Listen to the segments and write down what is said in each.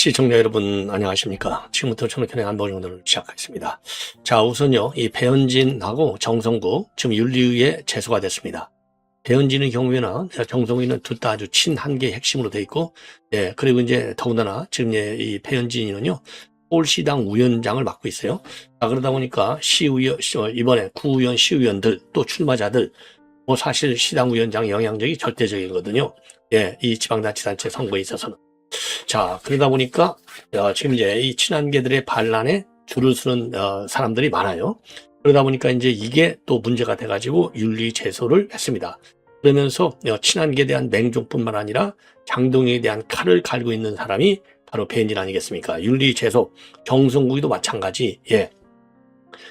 시청자 여러분 안녕하십니까. 지금부터 천호편의 안보정도를 시작하겠습니다. 자, 우선요, 이 배현진하고 정성구 지금 윤리위에 제소가 됐습니다. 배현진의 경우에는 정성구는 둘 다 아주 친한계 핵심으로 돼 있고, 그리고 이제 더군다나 지금 이 배현진이는요 서울시당 위원장을 맡고 있어요. 자, 그러다 보니까 시의원, 이번에 구의원, 시의원들 또 출마자들 뭐 사실 시당 위원장 영향력이 절대적이거든요. 이 지방자치단체 선거에 있어서는. 자, 그러다 보니까 지금 이제 이 친한계들의 반란에 줄을 서는 사람들이 많아요. 그러다 보니까 이제 이게 또 문제가 돼가지고 윤리 제소를 했습니다. 그러면서 친한계에 대한 맹종뿐만 아니라 장동혁에 대한 칼을 갈고 있는 사람이 바로 배현진 아니겠습니까? 윤리 제소, 정성국이도 마찬가지.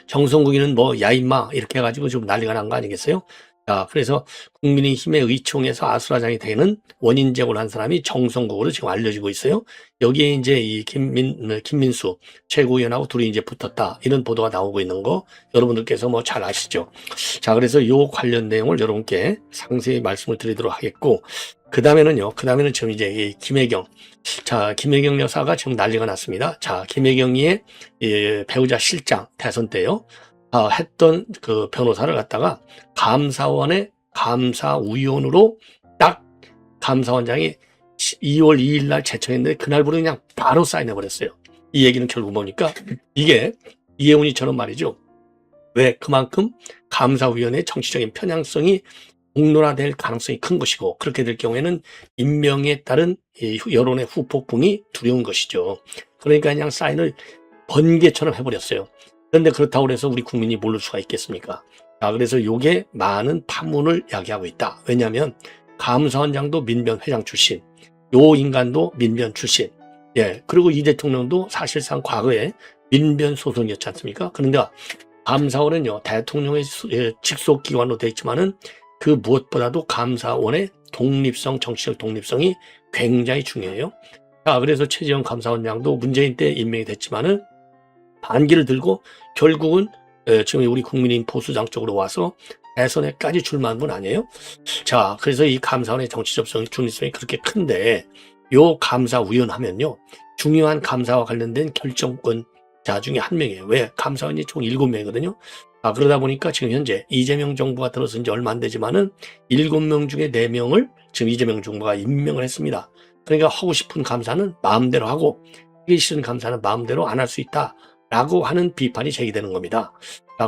정성국이는 뭐 야 임마 이렇게 해가지고 좀 난리가 난 거 아니겠어요? 자, 그래서 국민의힘의 의총에서 아수라장이 되는 원인 제공을 한 사람이 정성국으로 지금 알려지고 있어요. 여기에 이제 이 김민수 최고위원하고 둘이 이제 붙었다. 이런 보도가 나오고 있는 거 여러분들께서 뭐 잘 아시죠? 자, 그래서 요 관련 내용을 여러분께 상세히 말씀을 드리도록 하겠고, 그 다음에는 지금 이제 이 김혜경. 자, 김혜경 여사가 지금 난리가 났습니다. 자, 김혜경이의 배우자 실장 대선 때요. 했던 그 변호사를 갖다가 감사원의 감사위원으로 딱 감사원장이 2월 2일 날 제청했는데 그날부터 그냥 바로 사인해버렸어요. 이 얘기는 결국 뭐니까 이게 이혜훈이처럼 말이죠. 왜 그만큼 감사위원회의 정치적인 편향성이 공론화될 가능성이 큰 것이고, 그렇게 될 경우에는 임명에 따른 여론의 후폭풍이 두려운 것이죠. 그러니까 그냥 사인을 번개처럼 해버렸어요. 그런데 그렇다고 해서 우리 국민이 모를 수가 있겠습니까? 자, 그래서 요게 많은 파문을 야기하고 있다. 왜냐하면 감사원장도 민변 회장 출신, 요 인간도 민변 출신, 그리고 이 대통령도 사실상 과거에 민변 소속이었지 않습니까? 그런데 감사원은요 대통령의 직속 기관으로 되어 있지만은 그 무엇보다도 감사원의 독립성, 정치적 독립성이 굉장히 중요해요. 자, 그래서 최재형 감사원장도 문재인 때 임명이 됐지만은 반기를 들고 결국은 지금 우리 국민의힘 보수당 쪽으로 와서 대선에까지 출마한 분 아니에요? 자, 그래서 이 감사원의 정치적 중립성이 그렇게 큰데 요 감사위원 하면요 중요한 감사와 관련된 결정권자 중에 한 명이에요. 왜? 감사원이 총 7명이거든요. 그러다 보니까 지금 현재 이재명 정부가 들어선 지 얼마 안 되지만은 7명 중에 4명을 지금 이재명 정부가 임명을 했습니다. 그러니까 하고 싶은 감사는 마음대로 하고 하기 싫은 감사는 마음대로 안 할 수 있다. 라고 하는 비판이 제기되는 겁니다.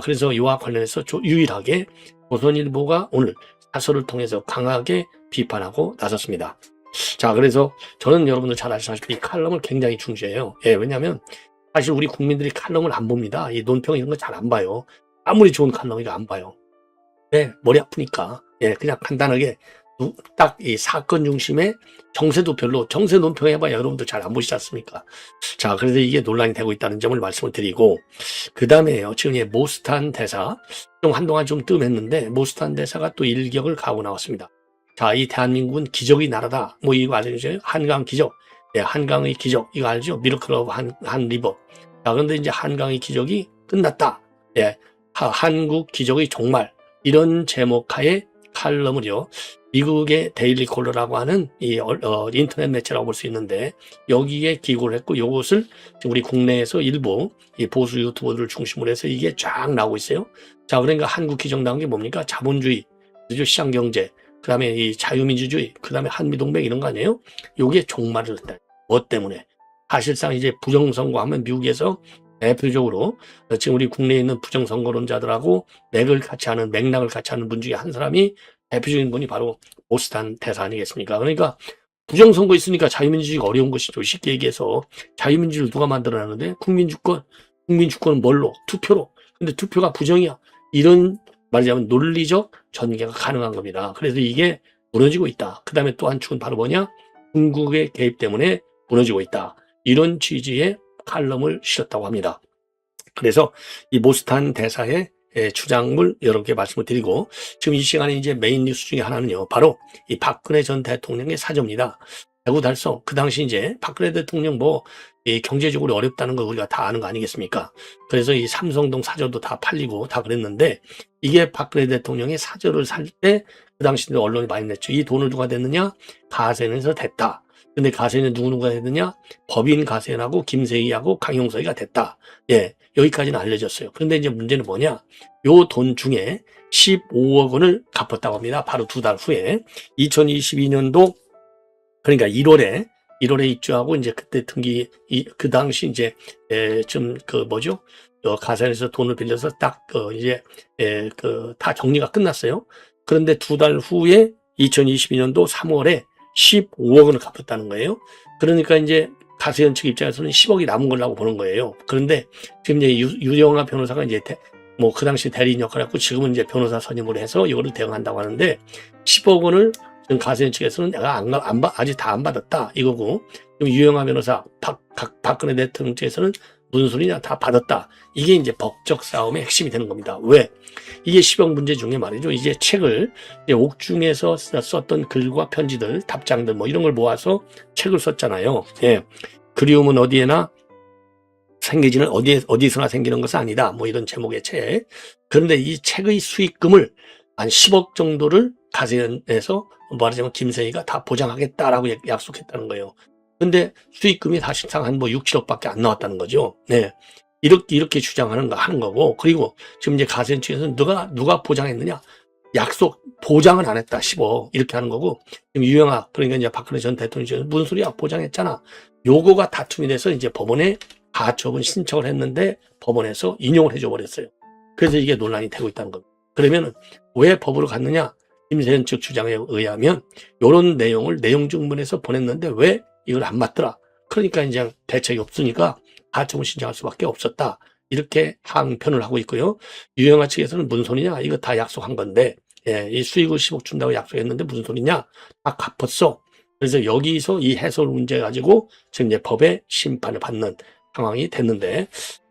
그래서 이와 관련해서 유일하게 조선일보가 오늘 사설을 통해서 강하게 비판하고 나섰습니다. 자, 그래서 저는 여러분들 잘 아시다시피 칼럼을 굉장히 중시해요. 왜냐하면 사실 우리 국민들이 칼럼을 안 봅니다. 이 논평 이런 거 잘 안 봐요. 아무리 좋은 칼럼이도 안 봐요. 머리 아프니까. 그냥 간단하게 딱 이 사건 중심에 정세도 별로, 정세 논평 해봐야 여러분들 잘 안 보시지 않습니까? 자, 그래서 이게 논란이 되고 있다는 점을 말씀을 드리고, 그 다음에요, 지금 모스탄 대사, 좀 한동안 좀 뜸했는데, 모스탄 대사가 또 일격을 가고 나왔습니다. 자, 이 대한민국은 기적의 나라다. 뭐 이거 알죠? 한강 기적. 한강의 기적. 이거 알죠? 미러클 오브 한 리버. 자, 그런데 이제 한강의 기적이 끝났다. 한국 기적의 종말. 이런 제목하에 칼럼을요, 미국의 데일리 콜러라고 하는 이 인터넷 매체라고 볼 수 있는데 여기에 기고를 했고, 요것을 우리 국내에서 일부 이 보수 유튜버들을 중심으로 해서 이게 쫙 나오고 있어요. 자, 그러니까 한국 기정당한 게 뭡니까? 자본주의, 그죠? 시장경제, 그 다음에 이 자유민주주의, 그 다음에 한미동맹 이런 거 아니에요? 요게 종말을 했다. 뭐 때문에? 사실상 이제 부정선거하면 미국에서 대표적으로 지금 우리 국내에 있는 부정선거론자들하고 맥락을 같이 하는 분 중에 한 사람이 대표적인 분이 바로 모스탄 대사 아니겠습니까? 그러니까 부정선거 있으니까 자유민주주의가 어려운 것이죠. 쉽게 얘기해서 자유민주주의를 누가 만들어놨는데 국민주권은 뭘로? 투표로. 근데 투표가 부정이야. 이런 말하자면 논리적 전개가 가능한 겁니다. 그래서 이게 무너지고 있다. 그 다음에 또 한 축은 바로 뭐냐? 중국의 개입 때문에 무너지고 있다. 이런 취지의 칼럼을 실었다고 합니다. 그래서 이 모스탄 대사의 주장을 여러분께 말씀을 드리고, 지금 이 시간에 이제 메인 뉴스 중에 하나는요, 바로 이 박근혜 전 대통령의 사저입니다. 배구 달성. 그 당시 이제 박근혜 대통령 이 경제적으로 어렵다는 거 우리가 다 아는 거 아니겠습니까? 그래서 이 삼성동 사저도 다 팔리고 다 그랬는데, 이게 박근혜 대통령의 사저를 살 때 그 당시에도 언론이 많이 냈죠. 이 돈을 누가 댔느냐? 가세연에서 댔다. 근데 가세연은 누구누가 했느냐? 법인 가세연하고 김세희하고 강용석이가 됐다. 예, 여기까지는 알려졌어요. 그런데 이제 문제는 뭐냐? 요 돈 중에 15억 원을 갚았다고 합니다. 바로 2달 후에 2022년도 그러니까 1월에 입주하고 이제 그때 등기 그 당시 이제 좀 그 뭐죠? 가세연에서 돈을 빌려서 딱 이제 그 다 정리가 끝났어요. 그런데 2달 후에 2022년도 3월에 15억 원을 갚았다는 거예요. 그러니까 이제 가세연 측 입장에서는 10억이 남은 걸라고 보는 거예요. 그런데 지금 이제 유영아 변호사가 이제 뭐 그 당시 대리인 역할을 했고 지금은 이제 변호사 선임을 해서 이거를 대응한다고 하는데 10억 원을 지금 가세연 측에서는 내가 아직 다 안 받았다 이거고, 지금 유영아 변호사 박근혜 대통령 측에서는 무슨 소리냐 다 받았다. 이게 이제 법적 싸움의 핵심이 되는 겁니다. 왜? 이게 10억 문제 중에 말이죠. 이제 책을 이제 옥중에서 썼던 글과 편지들, 답장들 뭐 이런 걸 모아서 책을 썼잖아요. 예. 그리움은 어디에나 생기지는 어디서나 생기는 것은 아니다. 뭐 이런 제목의 책. 그런데 이 책의 수익금을 한 10억 정도를 가세연에서 말하자면 김세희가 다 보장하겠다라고 약속했다는 거예요. 근데 수익금이 사실상 한 뭐 6, 7억밖에 안 나왔다는 거죠. 네. 이렇게 하는 거고, 그리고 지금 이제 가세연 측에서는 누가 보장했느냐? 보장을 안 했다. 10억. 이렇게 하는 거고, 지금 유영아, 그러니까 이제 박근혜 전 대통령이 무슨 소리야? 보장했잖아. 요거가 다툼이 돼서 이제 법원에 가처분 신청을 했는데 법원에서 인용을 해줘 버렸어요. 그래서 이게 논란이 되고 있다는 겁니다. 그러면은 왜 법으로 갔느냐? 김세연 측 주장에 의하면 이런 내용을 내용 증문에서 보냈는데 왜 이걸 안 맞더라. 그러니까 이제 대책이 없으니까 가처분 신청할 수밖에 없었다. 이렇게 항변을 하고 있고요. 유영아 측에서는 무슨 소리냐? 이거 다 약속한 건데, 예, 이 수익을 10억 준다고 약속했는데 무슨 소리냐? 다 갚았어. 그래서 여기서 이 해설 문제 가지고 지금 이제 법의 심판을 받는 상황이 됐는데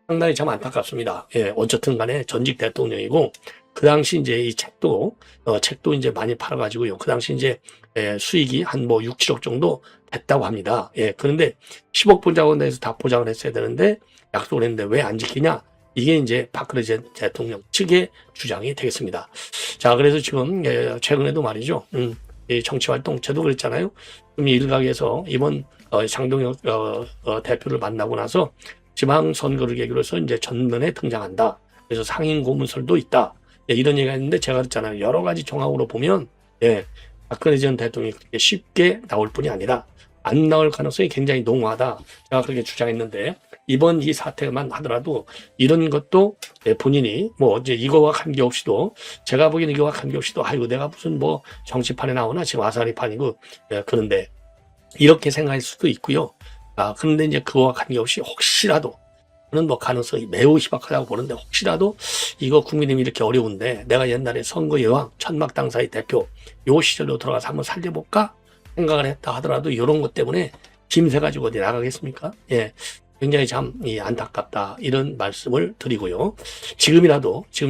상당히 참 안타깝습니다. 예, 어쨌든 간에 전직 대통령이고 그 당시 이제 이 책도 이제 많이 팔아가지고요. 그 당시 이제 수익이 한 뭐 6, 7억 정도 됐다고 합니다. 예, 그런데 10억 보장을 내서 다 보장을 했어야 되는데 약속을 했는데 왜 안 지키냐? 이게 이제 박근혜 대통령 측의 주장이 되겠습니다. 자, 그래서 지금 최근에도 말이죠. 이 정치활동 저도 그랬잖아요. 일각에서 이번 장동혁 대표를 만나고 나서 지방선거를 계기로 해서 이제 전면에 등장한다. 그래서 상임 고문설도 있다. 예, 이런 얘기가 있는데 제가 그랬잖아요. 여러 가지 정황으로 보면 박근혜 전 대통령이 그렇게 쉽게 나올 뿐이 아니라 안 나올 가능성이 굉장히 농후하다. 제가 그렇게 주장했는데 이번 이 사태만 하더라도 이런 것도 본인이 뭐 이제 이거와 관계없이도 제가 보기에는 이거와 관계없이도 아이고 내가 무슨 뭐 정치판에 나오나 지금 아사리판이고 그런데 이렇게 생각할 수도 있고요. 그런데 이제 그거와 관계없이 혹시라도 저는 뭐 가능성이 매우 희박하다고 보는데 혹시라도 이거 국민의힘이 이렇게 어려운데 내가 옛날에 선거 여왕 천막당사의 대표 요 시절로 들어가서 한번 살려볼까 생각을 했다 하더라도 이런 것 때문에 김새 가지고 어디 나가겠습니까? 예, 굉장히 참 안타깝다 이런 말씀을 드리고요. 지금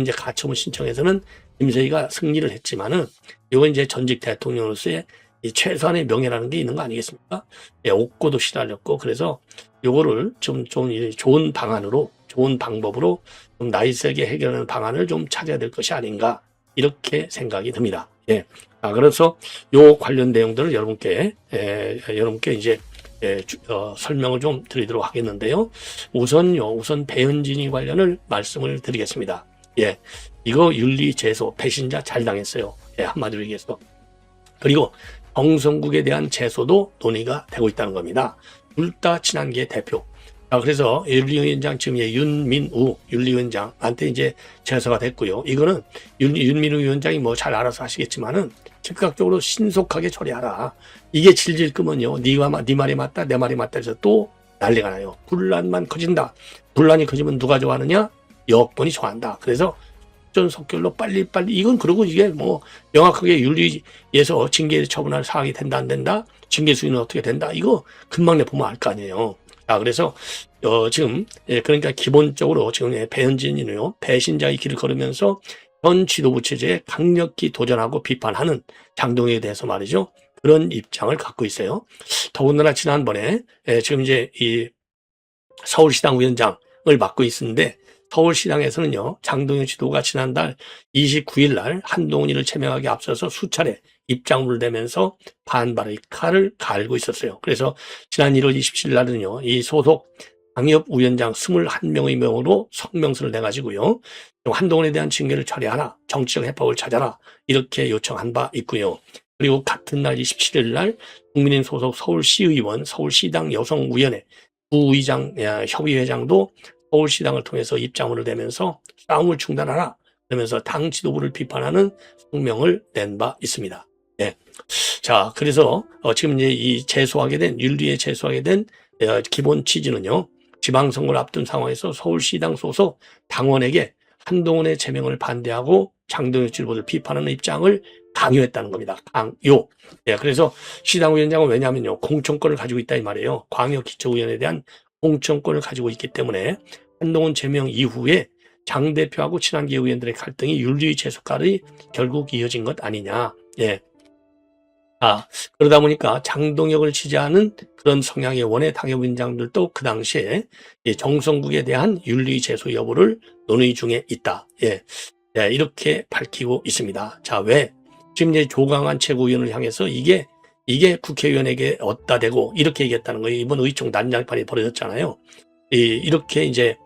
이제 가처분 신청에서는 김세희가 승리를 했지만은 이건 이제 전직 대통령으로서의 이 최소한의 명예라는 게 있는 거 아니겠습니까? 예, 옥고도 시달렸고 그래서 요거를 좀 좋은 방안으로 좋은 방법으로 좀 나이세게 해결하는 방안을 좀 찾아야 될 것이 아닌가 이렇게 생각이 듭니다. 예. 그래서 요 관련 내용들을 여러분께 이제 설명을 좀 드리도록 하겠는데요. 우선 배현진이 관련을 말씀을 드리겠습니다. 예. 이거 윤리제소 배신자 잘 당했어요. 예, 한마디로 얘기해서. 그리고 정성국에 대한 제소도 논의가 되고 있다는 겁니다. 둘 다 친한계 대표. 그래서 윤리위원장 지금 윤민우 윤리위원장한테 이제 제소가 됐고요. 이거는 윤민우 위원장이 뭐 잘 알아서 하시겠지만은 즉각적으로 신속하게 처리하라. 이게 질질 끄면요. 네 말이 맞다, 내 말이 맞다 해서 또 난리가 나요. 분란만 커진다. 분란이 커지면 누가 좋아하느냐? 여권이 좋아한다. 그래서 속전속결로 빨리 이건 그러고 이게 뭐 명확하게 윤리에서 징계 처분할 사항이 된다 안 된다? 징계 수위는 어떻게 된다? 이거 금방 내보면 알 거 아니에요. 그래서 지금 그러니까 기본적으로 지금 배현진이요 배신자의 길을 걸으면서 현 지도부 체제에 강력히 도전하고 비판하는 장동혁에 대해서 말이죠. 그런 입장을 갖고 있어요. 더군다나 지난번에 지금 이제 이 서울시당 위원장을 맡고 있는데 서울시당에서는요, 장동현 지도가 지난달 29일 날 한동훈이를 제명하기 앞서서 수차례 입장문을 내면서 반발의 칼을 갈고 있었어요. 그래서 지난 1월 27일 날은요, 이 소속 당협위원장 21명의 명으로 성명서를 내가지고요, 한동훈에 대한 징계를 처리하라, 정치적 해법을 찾아라, 이렇게 요청한 바 있고요. 그리고 같은 날 27일 날 국민의힘 소속 서울시의원, 서울시당 여성위원회 부의장, 협의회장도 서울시당을 통해서 입장문을 내면서 싸움을 중단하라, 그러면서 당 지도부를 비판하는 성명을 낸 바 있습니다. 예. 자, 그래서 지금 이제 이 윤리에 제소하게 된 기본 취지는요, 지방선거를 앞둔 상황에서 서울시당 소속 당원에게 한동훈의 제명을 반대하고 장동현 지도부를 비판하는 입장을 강요했다는 겁니다. 강요. 예, 그래서 시당위원장은 왜냐하면요, 공천권을 가지고 있다 이 말이에요. 광역기초의원에 대한 공천권을 가지고 있기 때문에 한동훈 제명 이후에 장 대표하고 친한계 의원들의 갈등이 윤리의 제소까지 결국 이어진 것 아니냐. 예. 그러다 보니까 장동혁을 지지하는 그런 성향의 원외 당협위원장들도 그 당시에 정성국에 대한 윤리 제소 여부를 논의 중에 있다. 예. 예, 이렇게 밝히고 있습니다. 자, 왜? 지금 이제 조강한 최고위원을 향해서 이게 국회의원에게 어디다 대고 이렇게 얘기했다는 거예요. 이번 의총 난장판이 벌어졌잖아요. 이렇게 이제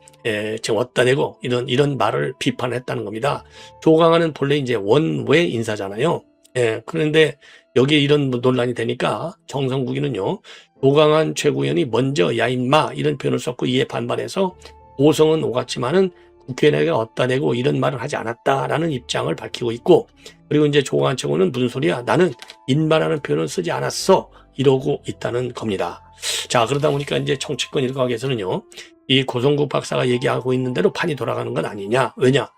지금 어디다 대고 이런 말을 비판했다는 겁니다. 조강한은 본래 이제 원외 인사잖아요. 예, 그런데 여기에 이런 논란이 되니까 정성국이는요, 조강한 최고위원이 먼저 야 임마 이런 표현을 썼고 이에 반발해서 고성은 오갔지만은 국회의원에게 어디다 대고 이런 말을 하지 않았다라는 입장을 밝히고 있고, 그리고 이제 조강한 최고는 무슨 소리야, 나는 인마라는 표현을 쓰지 않았어, 이러고 있다는 겁니다. 자, 그러다 보니까 이제 정치권 일각에서는요, 이 고성국 박사가 얘기하고 있는 대로 판이 돌아가는 건 아니냐. 왜냐,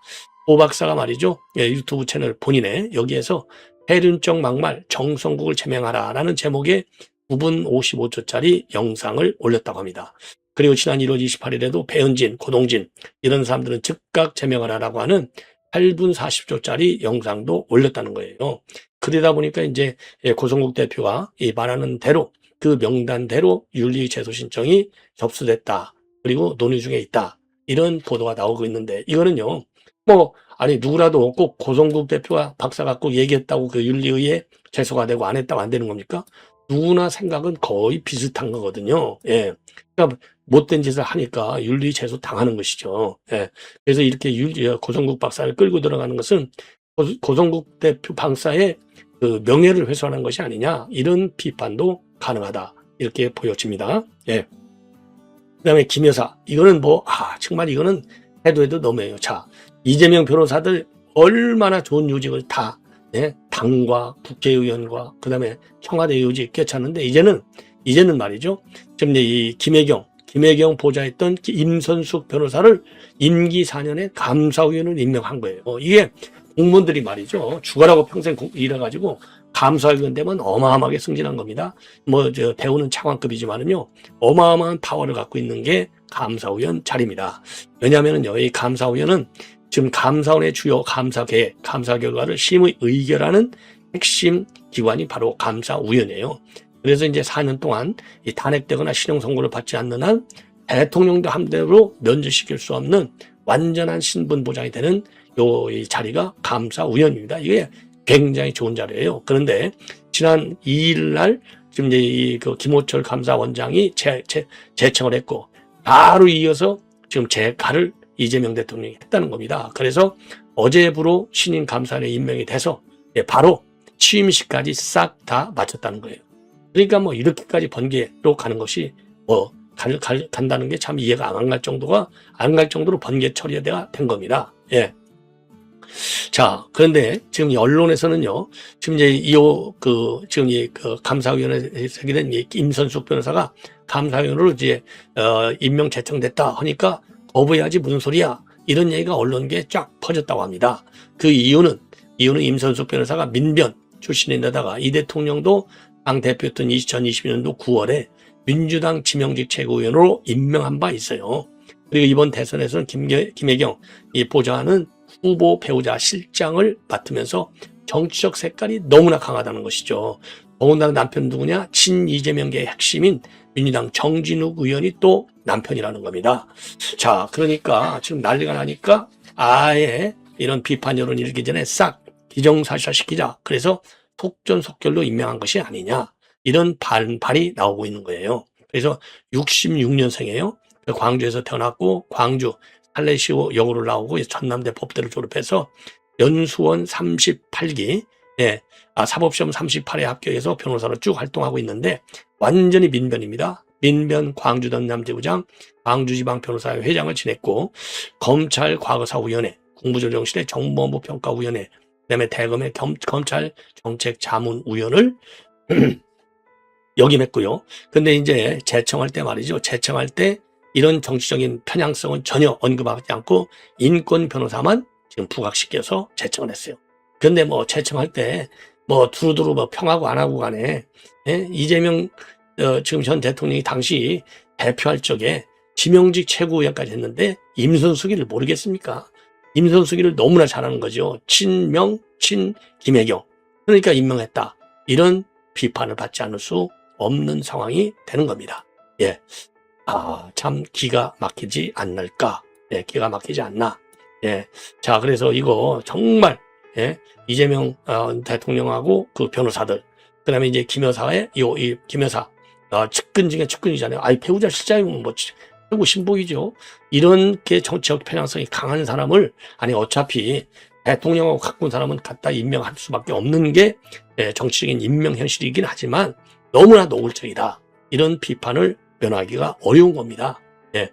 오 박사가 말이죠, 유튜브 채널 본인의 여기에서 해륜적 막말 정성국을 제명하라라는 제목의 9분 55초짜리 영상을 올렸다고 합니다. 그리고 지난 1월 28일에도 배현진, 고동진 이런 사람들은 즉각 제명하라라고 하는 8분 40초짜리 영상도 올렸다는 거예요. 그러다 보니까 이제 고성국 대표가 이 말하는 대로 그 명단대로 윤리 제소 신청이 접수됐다, 그리고 논의 중에 있다, 이런 보도가 나오고 있는데, 이거는요, 아니 누구라도 꼭 고성국 대표가 박사 갖고 얘기했다고 그 윤리의에 제소가 되고 안 했다고 안 되는 겁니까? 누구나 생각은 거의 비슷한 거거든요. 예. 그러니까 못된 짓을 하니까 윤리 제소 당하는 것이죠. 예. 그래서 이렇게 고성국 박사를 끌고 들어가는 것은 고성국 대표 박사의 그 명예를 훼손하는 것이 아니냐, 이런 비판도 가능하다, 이렇게 보여집니다. 예. 그다음에 김 여사, 이거는 정말 이거는 해도 너무해요. 자, 이재명 변호사들 얼마나 좋은 요직을 다, 당과 국회의원과 그다음에 청와대 요직 꿰찼는데, 이제는 말이죠, 지금 이 김혜경 보좌했던 임선숙 변호사를 임기 4년에 감사위원을 임명한 거예요. 이게 공무원들이 말이죠, 죽어라고 평생 일해가지고 감사위원 되면 어마어마하게 승진한 겁니다. 배우는 차관급이지만은요, 어마어마한 파워를 갖고 있는 게 감사위원 자리입니다. 왜냐하면은요, 이 감사위원은 지금 감사원의 주요 감사 계획, 감사 결과를 심의 의결하는 핵심 기관이 바로 감사위원이에요. 그래서 이제 4년 동안 이 탄핵되거나 실형 선고를 받지 않는 한 대통령도 함대로 면제시킬 수 없는 완전한 신분 보장이 되는 이 자리가 감사위원입니다. 이게 굉장히 좋은 자리예요. 그런데 지난 2일 날 지금 이제 그 김호철 감사원장이 재청을 했고, 바로 이어서 지금 재가를 이재명 대통령이 했다는 겁니다. 그래서 어제부로 신임 감사원에 임명이 돼서 바로 취임식까지 싹 다 마쳤다는 거예요. 그러니까 이렇게까지 번개로 가는 것이 간다는 게 참 이해가 안 갈 정도로 번개 처리가 된 겁니다. 예. 자, 그런데 지금 이 언론에서는요, 지금 이제 지금 감사위원회에 서기된 임선숙 변호사가 감사위원으로 이제 임명 제청됐다 하니까 거부해야지 무슨 소리야, 이런 얘기가 언론계에 쫙 퍼졌다고 합니다. 그 이유는 임선숙 변호사가 민변 출신인데다가 이 대통령도 당 대표였던 2022년도 9월에 민주당 지명직 최고위원으로 임명한 바 있어요. 그리고 이번 대선에서는 김혜경 보좌하는 후보 배우자 실장을 맡으면서 정치적 색깔이 너무나 강하다는 것이죠. 더군다나 남편 누구냐, 친이재명계의 핵심인 민주당 정진욱 의원이 또 남편이라는 겁니다. 자, 그러니까 지금 난리가 나니까 아예 이런 비판 여론이 일기 전에 싹 기정사실화시키자. 그래서 속전속결로 임명한 것이 아니냐. 이런 반발이 나오고 있는 거예요. 그래서 66년생이에요. 광주에서 태어났고 광주 살레시오 여고를 나오고 전남대 법대를 졸업해서 연수원 38기 사법시험 38회 합격해서 변호사로 쭉 활동하고 있는데 완전히 민변입니다. 민변 광주 전남지부장 광주지방변호사회 회장을 지냈고 검찰 과거사위원회 국무조정실의 정보본부 평가위원회 그다음에 대검의 검찰 정책자문위원을 역임했고요. 근데 이제 재청할 때 말이죠. 재청할 때 이런 정치적인 편향성은 전혀 언급하지 않고 인권 변호사만 지금 부각시켜서 재청을 했어요. 근데 뭐 재청할 때 뭐 두루두루 뭐 평하고 안 하고 간에 이재명 지금 전 대통령이 당시 대표할 적에 지명직 최고위원까지 했는데 임선수기를 모르겠습니까? 임선수기를 너무나 잘하는 거죠. 친명, 친 김혜경. 그러니까 임명했다. 이런 비판을 받지 않을 수 없는 상황이 되는 겁니다. 예. 참 기가 막히지 않을까? 예, 기가 막히지 않나? 예. 자, 그래서 이거 정말 이재명 대통령하고 그 변호사들, 그다음에 이제 김 여사의 이 김 여사 측근 중에 측근이잖아요. 배우자 실장이면 뭐 최고 신복이죠. 이렇게 정치적 편향성이 강한 사람을 어차피 대통령하고 가까운 사람은 갖다 임명할 수밖에 없는 게 정치적인 임명 현실이긴 하지만 너무나 노골적이다. 이런 비판을 면하기가 어려운 겁니다. 예.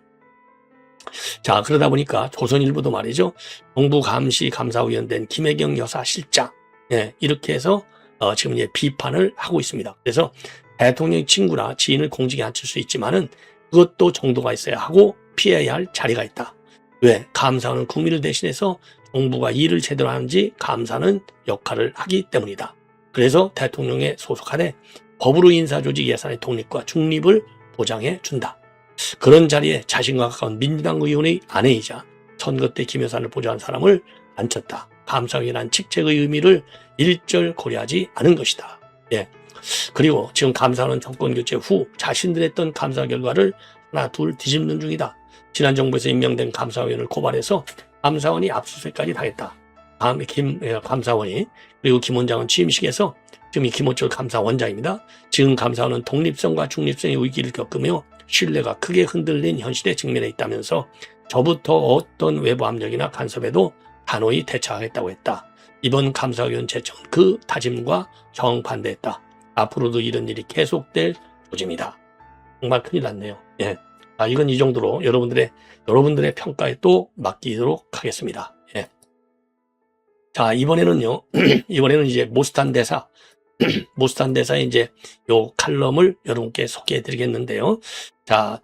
자, 그러다 보니까 조선일보도 말이죠. 정부 감시 감사위원 된 김혜경 여사 실장. 이렇게 해서 지금 이제 비판을 하고 있습니다. 그래서 대통령 친구나 지인을 공직에 앉힐 수 있지만은 그것도 정도가 있어야 하고 피해야 할 자리가 있다. 왜? 감사원은 국민을 대신해서 정부가 일을 제대로 하는지 감사는 역할을 하기 때문이다. 그래서 대통령에 소속하되 법으로 인사조직 예산의 독립과 중립을 보장해 준다. 그런 자리에 자신과 가까운 민주당 의원의 아내이자 선거 때 김 여사를 보좌한 사람을 앉혔다. 감사위원한 직책의 의미를 일절 고려하지 않은 것이다. 예. 그리고 지금 감사원은 정권교체 후 자신들이 했던 감사 결과를 하나 둘 뒤집는 중이다. 지난 정부에서 임명된 감사위원을 고발해서 감사원이 압수수색까지 당했다. 다음에 감사원이 그리고 김 원장은 취임식에서 지금 이 김호철 감사원장입니다. 지금 감사원은 독립성과 중립성의 위기를 겪으며 신뢰가 크게 흔들린 현실에 직면해 있다면서 저부터 어떤 외부 압력이나 간섭에도 단호히 대처하겠다고 했다. 이번 감사위원 제청은 그 다짐과 정반대했다. 앞으로도 이런 일이 계속될 조짐이다. 정말 큰일 났네요. 예. 이건 이 정도로 여러분들의 평가에 또 맡기도록 하겠습니다. 예. 자, 이번에는요. 이번에는 이제 모스탄 대사의 이제 요 칼럼을 여러분께 소개해 드리겠는데요. 자,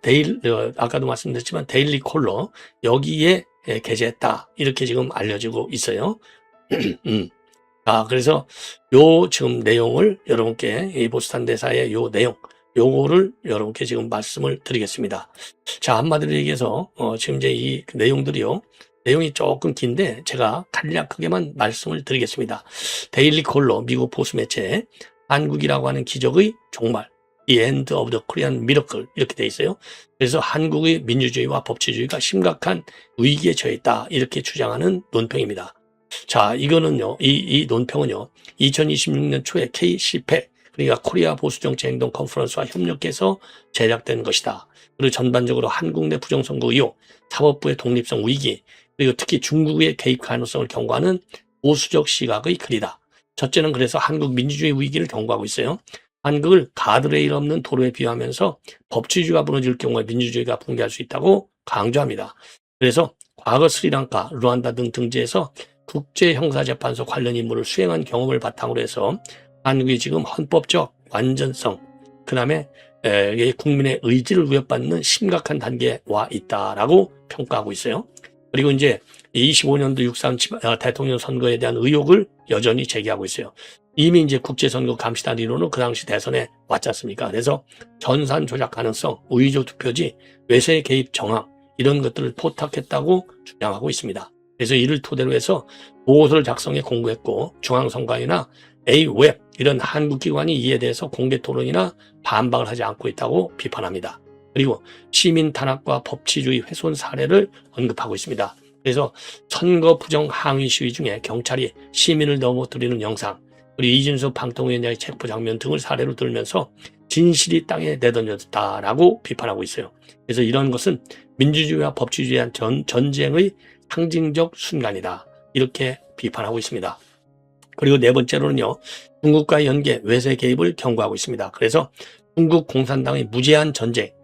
아까도 말씀드렸지만 데일리 콜러 여기에 게재했다. 이렇게 지금 알려지고 있어요. 그래서 요 지금 내용을 여러분께 이 모스탄 대사의 요 내용 요거를 여러분께 지금 말씀을 드리겠습니다. 자, 한마디로 얘기해서 지금 이제 이 내용들이요. 내용이 조금 긴데 제가 간략하게만 말씀을 드리겠습니다. 데일리 콜러 미국 보수 매체 한국이라고 하는 기적의 종말 The End of the Korean Miracle 이렇게 돼 있어요. 그래서 한국의 민주주의와 법치주의가 심각한 위기에 처했다 이렇게 주장하는 논평입니다. 자, 이거는요. 이 논평은요. 2026년 초에 KCPEC 그러니까 코리아 보수정치행동 컨퍼런스와 협력해서 제작된 것이다. 그리고 전반적으로 한국 내 부정선거 의혹, 사법부의 독립성 위기, 그리고 특히 중국의 개입 가능성을 경고하는 보수적 시각의 글이다. 첫째는 그래서 한국 민주주의 위기를 경고하고 있어요. 한국을 가드레일 없는 도로에 비유하면서 법치주의가 무너질 경우에 민주주의가 붕괴할 수 있다고 강조합니다. 그래서 과거 스리랑카, 루안다 등 등지에서 국제형사재판소 관련 임무를 수행한 경험을 바탕으로 해서 한국이 지금 헌법적 완전성, 그 다음에 국민의 의지를 위협받는 심각한 단계에 와 있다라고 평가하고 있어요. 그리고 이제 25년도 6.3 대통령 선거에 대한 의혹을 여전히 제기하고 있어요. 이미 이제 국제선거 감시단 이론은 그 당시 대선에 왔지 않습니까? 그래서 전산 조작 가능성, 우의조 투표지, 외세 개입 정황 이런 것들을 포착했다고 주장하고 있습니다. 그래서 이를 토대로 해서 보고서를 작성해 공부했고 중앙선관위나 A웹 이런 한국 기관이 이에 대해서 공개 토론이나 반박을 하지 않고 있다고 비판합니다. 그리고 시민 탄압과 법치주의 훼손 사례를 언급하고 있습니다. 그래서 선거 부정 항의 시위 중에 경찰이 시민을 넘어뜨리는 영상, 그리고 이준석 방통위원장의 체포 장면 등을 사례로 들면서 진실이 땅에 내던졌다라고 비판하고 있어요. 그래서 이런 것은 민주주의와 법치주의에 대한 전쟁의 상징적 순간이다, 이렇게 비판하고 있습니다. 그리고 네 번째로는요, 중국과의 연계, 외세 개입을 경고하고 있습니다. 그래서 중국 공산당의 무제한 전쟁,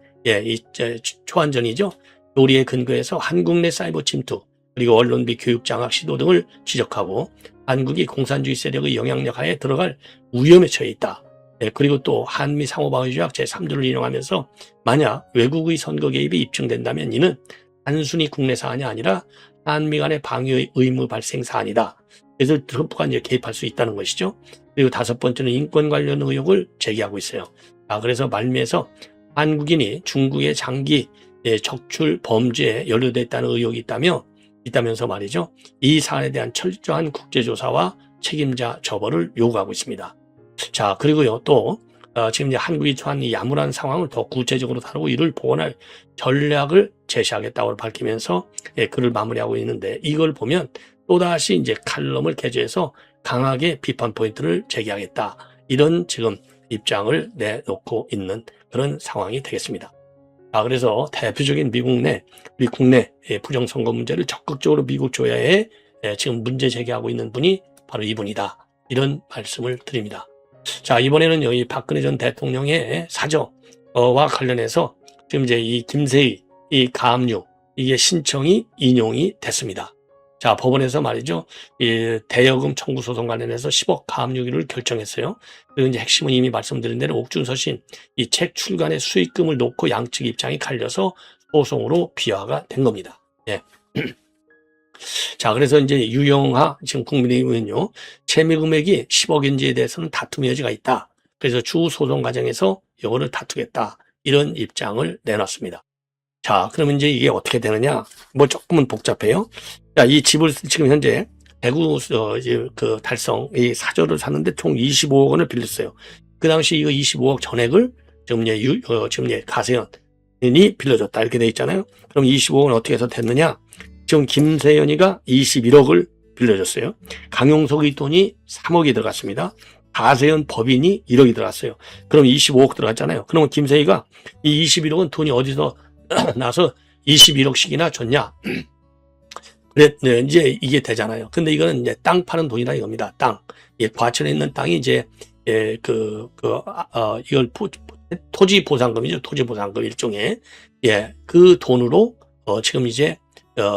초안전이죠. 도리에 근거해서 한국 내 사이버 침투, 그리고 언론 및 교육 장악 시도 등을 지적하고 한국이 공산주의 세력의 영향력 하에 들어갈 위험에 처해 있다. 그리고 또 한미 상호방위조약 제3조를 인용하면서 만약 외국의 선거 개입이 입증된다면 이는 단순히 국내 사안이 아니라 한미 간의 방위 의무 발생 사안이다. 그래서 트럼프가 이제 개입할 수 있다는 것이죠. 그리고 다섯 번째는 인권 관련 의혹을 제기하고 있어요. 그래서 말미에서 한국인이 중국의 장기 적출 범죄에 연루되어 있다는 의혹이 있다면서 말이죠. 이 사안에 대한 철저한 국제조사와 책임자 처벌을 요구하고 있습니다. 자, 그리고요, 또 지금 이제 한국이 처한 이 야무한 상황을 더 구체적으로 다루고 이를 보완할 전략을 제시하겠다고 밝히면서 글을 마무리하고 있는데, 이걸 보면 또다시 이제 칼럼을 개조해서 강하게 비판 포인트를 제기하겠다, 이런 지금 입장을 내놓고 있는 그런 상황이 되겠습니다. 그래서 대표적인 미국 내, 우리 국내 부정선거 문제를 적극적으로 미국 조야에 지금 문제 제기하고 있는 분이 바로 이분이다, 이런 말씀을 드립니다. 자, 이번에는 여기 박근혜 전 대통령의 사저와 관련해서 지금 이제 이 김세희, 이 가압류, 이게 신청이 인용이 됐습니다. 자, 법원에서 말이죠, 이 대여금 청구 소송 관련해서 10억 가압류를 결정했어요. 그리고 이제 핵심은 이미 말씀드린 대로 옥준서신 이 책 출간의 수익금을 놓고 양측 입장이 갈려서 소송으로 비화가 된 겁니다. 예. 자, 그래서 이제 유영하 지금 국민의힘은요, 채무 금액이 10억인지에 대해서는 다툼 여지가 있다. 그래서 주 소송 과정에서 이거를 다투겠다, 이런 입장을 내놨습니다. 자, 그러면 이제 이게 어떻게 되느냐? 뭐 조금은 복잡해요. 자, 이 집을 지금 현재 대구 그 달성 이 사저를 샀는데 총 25억 원을 빌렸어요. 그 당시 이거 25억 전액을 지금 가세현이 빌려줬다, 이렇게 돼 있잖아요. 그럼 25억 원 어떻게 해서 됐느냐? 지금 김세현이가 21억을 빌려줬어요. 강용석의 돈이 3억이 들어갔습니다. 가세현 법인이 1억이 들어갔어요. 그럼 25억 들어갔잖아요. 그러면 김세희가 이 21억은 돈이 어디서 나서 21억씩이나 줬냐? 그래, 이제 이게 되잖아요. 근데 이거는 이제 땅 파는 돈이라 이겁니다. 땅. 과천에 있는 땅이 이제, 이걸 토지 보상금이죠. 토지 보상금 일종의. 그 돈으로, 지금 이제,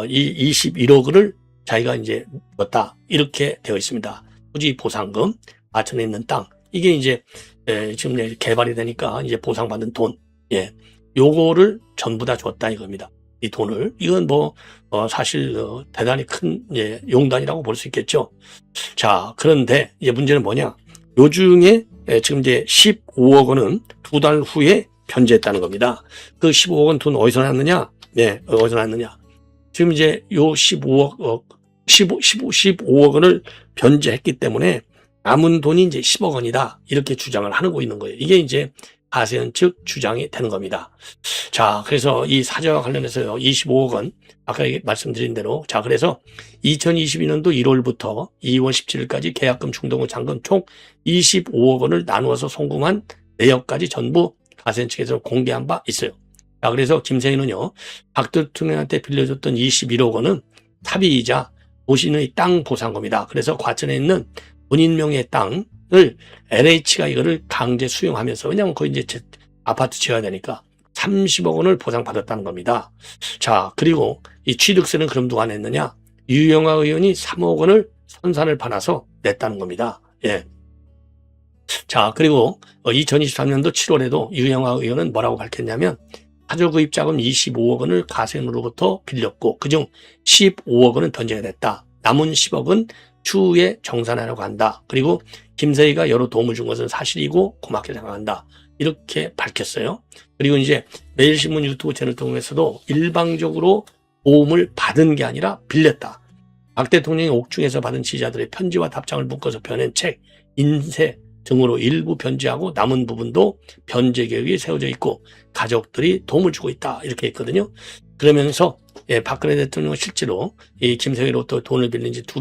이 21억을 자기가 이제 줬다, 이렇게 되어 있습니다. 토지 보상금, 과천에 있는 땅. 이게 이제, 지금 이제 개발이 되니까 이제 보상받은 돈. 요거를 전부 다 줬다, 이겁니다. 이 돈을. 이건 뭐, 사실, 대단히 큰, 용단이라고 볼 수 있겠죠. 자, 그런데, 이제 문제는 뭐냐. 요 중에, 지금 이제 15억 원은 2달 후에 변제했다는 겁니다. 그 15억 원 돈 어디서 났느냐? 어디서 났느냐. 지금 이제 요 15억 원을 변제했기 때문에 남은 돈이 이제 10억 원이다, 이렇게 주장을 하고 있는 거예요. 이게 이제 가세현 측 주장이 되는 겁니다. 자, 그래서 이 사저와 관련해서 25억 원, 아까 말씀드린 대로, 자, 그래서 2022년도 1월부터 2월 17일까지 계약금, 중도금, 잔금 총 25억 원을 나누어서 송금한 내역까지 전부 가세현 측에서 공개한 바 있어요. 자, 그래서 김세희는요, 박 대통령한테 빌려줬던 21억 원은 탑이이자 도시의 땅 보상금이다. 그래서 과천에 있는 본인 명의 땅을 LH가 이거를 강제 수용하면서, 왜냐하면 거기 이제 아파트 지어야 되니까 30억 원을 보상받았다는 겁니다. 자, 그리고 이 취득세는 그럼 누가 냈느냐? 유영하 의원이 3억 원을 선산을 받아서 냈다는 겁니다. 자, 그리고 2023년도 7월에도 유영하 의원은 뭐라고 밝혔냐면, 사저 구입 자금 25억 원을 가세현으로부터 빌렸고 그중 15억 원은 변제가 됐다. 남은 10억은 추후에 정산하려고 한다. 그리고 김세희가 여러 도움을 준 것은 사실이고 고맙게 생각한다, 이렇게 밝혔어요. 그리고 이제 매일신문 유튜브 채널 통해서도 일방적으로 도움을 받은 게 아니라 빌렸다. 박 대통령이 옥중에서 받은 지지자들의 편지와 답장을 묶어서 펴낸 책 인쇄 등으로 일부 변제하고 남은 부분도 변제 계획이 세워져 있고 가족들이 도움을 주고 있다. 이렇게 했거든요. 그러면서 박근혜 대통령은 실제로 이 김세희로부터 돈을 빌린 지 두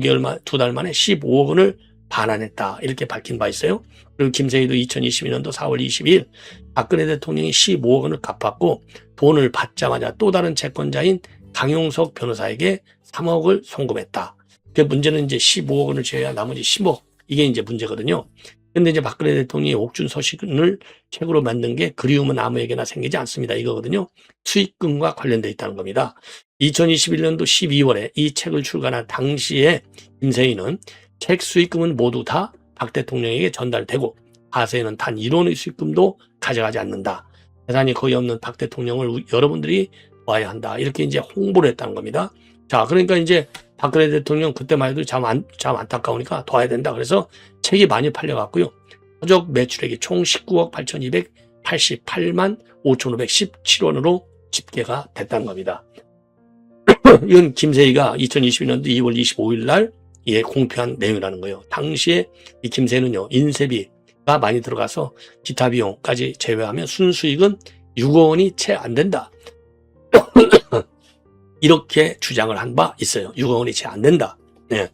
달 만에 15억 원을 반환했다. 이렇게 밝힌 바 있어요. 그리고 김세희도 2022년도 4월 22일 박근혜 대통령이 15억 원을 갚았고 돈을 받자마자 또 다른 채권자인 강용석 변호사에게 3억을 송금했다. 그 문제는 이제 15억 원을 제외한 나머지 10억. 이게 이제 문제거든요. 근데 이제 박근혜 대통령이 옥중 서신을 책으로 만든 게 그리움은 아무에게나 생기지 않습니다. 이거거든요. 수익금과 관련되어 있다는 겁니다. 2021년도 12월에 이 책을 출간한 당시에 김세희는 책 수익금은 모두 다 박 대통령에게 전달되고 가세에는 단 1원의 수익금도 가져가지 않는다. 재산이 거의 없는 박 대통령을 여러분들이 도와야 한다. 이렇게 이제 홍보를 했다는 겁니다. 자, 그러니까 이제 박근혜 대통령 그때만 해도 참 안타까우니까 도와야 된다. 그래서 책이 많이 팔려갔고요. 서적 매출액이 총 19억 8,288만 5,517원으로 집계가 됐다는 겁니다. 이건 김세희가 2022년도 2월 25일 날 공표한 내용이라는 거예요. 당시에 이 김세희는요, 인쇄비가 많이 들어가서 기타 비용까지 제외하면 순수익은 6억 원이 채 안 된다. 이렇게 주장을 한 바 있어요. 6억 원이 채 안 된다. 네.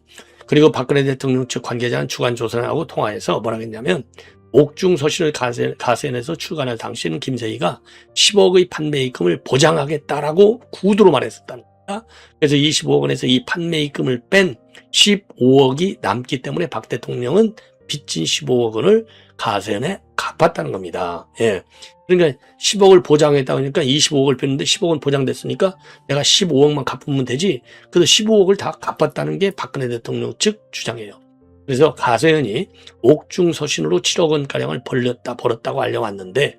그리고 박근혜 대통령 측 관계자는 주간 조선하고 통화해서 뭐라고 했냐면 옥중 서신을 가세현에서 출간할 당시에는 김세희가 10억의 판매입금을 보장하겠다라고 구두로 말했었다는 겁니다. 그래서 25억 원에서 이 판매입금을 뺀 15억이 남기 때문에 박 대통령은 빚진 15억 원을 가세현에 갚았다는 겁니다. 예. 그러니까 10억을 보장했다 그러니까 25억을 뺐는데 10억은 보장됐으니까 내가 15억만 갚으면 되지. 그래서 15억을 다 갚았다는 게 박근혜 대통령 측 주장이에요. 그래서 가세현이 옥중 서신으로 7억 원가량을 벌었다고 알려왔는데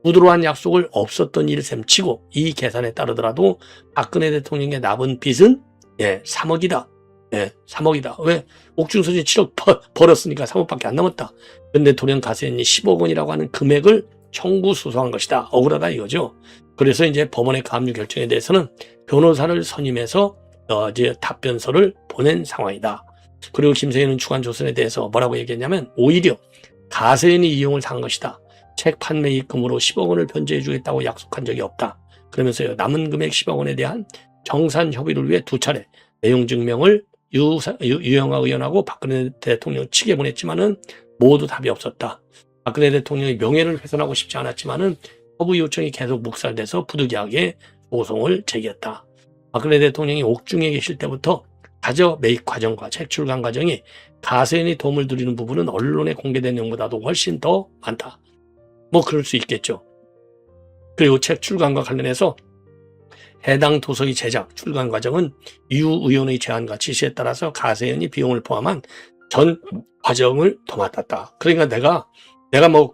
구두로 한 약속을 없었던 일셈치고 이 계산에 따르더라도 박근혜 대통령의 남은 빚은 3억이다. 3억이다. 왜? 옥중 서신 7억 벌었으니까 3억밖에 안 남았다. 그런데 도령 가세현이 10억 원이라고 하는 금액을 청구 소송한 것이다. 억울하다 이거죠. 그래서 이제 법원의 가압류 결정에 대해서는 변호사를 선임해서 이제 답변서를 보낸 상황이다. 그리고 김세희는 주간조선에 대해서 뭐라고 얘기했냐면 오히려 가세현이 이용을 한 것이다. 책 판매 입금으로 10억 원을 변제해 주겠다고 약속한 적이 없다. 그러면서요, 남은 금액 10억 원에 대한 정산 협의를 위해 2차례 내용 증명을 유영하 의원하고 박근혜 대통령 측에 보냈지만은 모두 답이 없었다. 박근혜 대통령의 명예를 훼손하고 싶지 않았지만은 허브 요청이 계속 묵살돼서 부득이하게 소송을 제기했다. 박근혜 대통령이 옥중에 계실 때부터 가저 매입 과정과 책 출간 과정이 가세현이 도움을 드리는 부분은 언론에 공개된 내용보다도 훨씬 더 많다. 뭐 그럴 수 있겠죠. 그리고 책 출간과 관련해서 해당 도서의 제작, 출간 과정은 유 의원의 제안과 지시에 따라서 가세현이 비용을 포함한 전 과정을 도맡았다. 그러니까 내가 뭐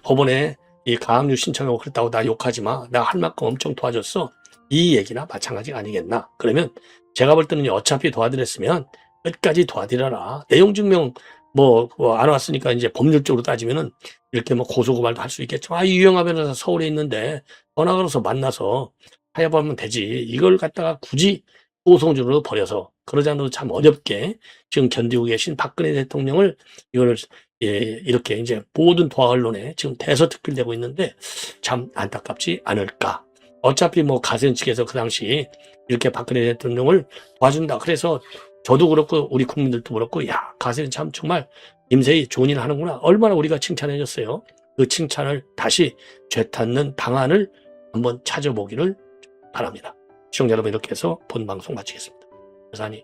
법원에 이 가압류 신청하고 그랬다고 나 욕하지 마. 나 할 만큼 엄청 도와줬어. 이 얘기나 마찬가지가 아니겠나. 그러면 제가 볼 때는 어차피 도와드렸으면 끝까지 도와드려라. 내용 증명 안 왔으니까 이제 법률적으로 따지면은 이렇게 고소고발도 할 수 있겠죠. 유영하 변호사 서울에 있는데 전화 걸어서 만나서 타협하면 되지. 이걸 갖다가 굳이 소송적으로 벌여서 그러지 않아도 참 어렵게 지금 견디고 계신 박근혜 대통령을 이거를 이렇게 이제 모든 도화 언론에 지금 대서특필되고 있는데 참 안타깝지 않을까. 어차피 가세현 측에서 그 당시 이렇게 박근혜 대통령을 도와준다. 그래서 저도 그렇고 우리 국민들도 그렇고 가세현 참 정말 김세희 좋은 일 하는구나. 얼마나 우리가 칭찬해줬어요. 그 칭찬을 다시 되찾는 방안을 한번 찾아보기를 바랍니다. 시청자 여러분, 이렇게 해서 본 방송 마치겠습니다. 여사님.